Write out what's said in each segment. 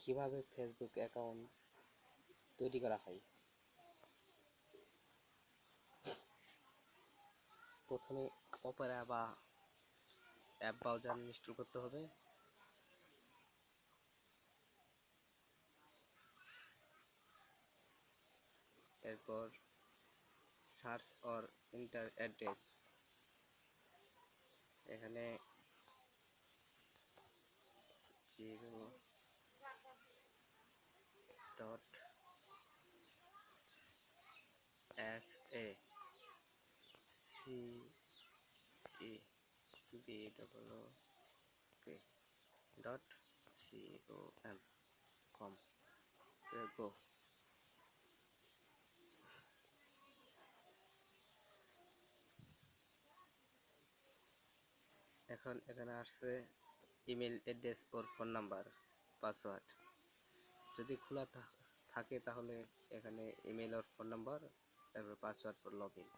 কিভাবে Facebook account তৈরি করা হয়। প্রথমে অপেরা বা অ্যাপ ব্রাউজার ইনস্টল করতে হবে। এরপর সার্চ অর এন্টার অ্যাড্রেস, এখানে 0.facebok.com গো। এখন এখানে আসছে ইমেল অ্যাড্রেস ওর ফোন নাম্বার, পাসওয়ার্ড। যদি খোলা থাকে তাহলে এখানে ইমেল ওর ফোন নাম্বার, তারপর পাসওয়ার্ড ফর লগ ইন।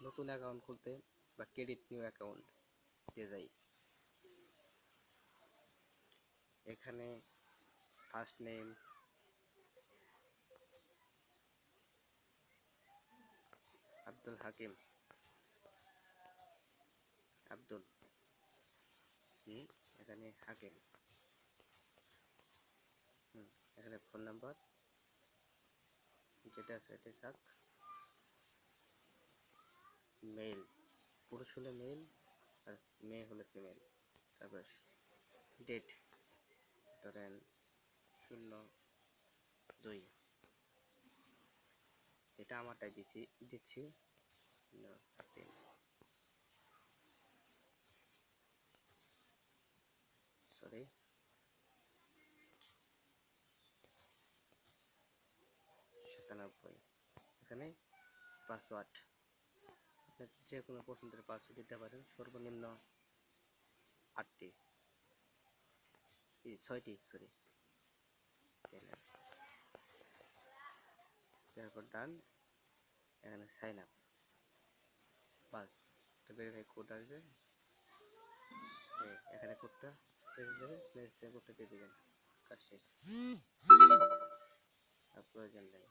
নতুন অ্যাকাউন্ট খুলতে বা ক্রেডিট নিউ অ্যাকাউন্ট দিয়ে যাই। এখানে ফার্স্ট নেম, আব্দুল হাকিম, আব্দুল, এখানে হাকিম, এখানে ফোন নাম্বার যেটা আছে এটা থাক। মেল, পুরুষ হলে মেল আর মেয়ে হলে ফিমেল। তারপর ডেট ধরেন 0-2, এটা আমারটাই দিচ্ছি সরি 97। এখানে পাসওয়ার্ড যে কোনো পছন্দের পাসওয়ার্ড দিতে পারেন, সর্বনিম্ন 8টি, 6টি সরি। তারপর ডান, এখানে সাইন আপ, বাস ভেরিফাই কোড আসবে, এখানে কোডটা পেয়ে যাবে, কোডটা দিয়ে দেবেন, কাজ শেষ, আর প্রয়োজন নেই।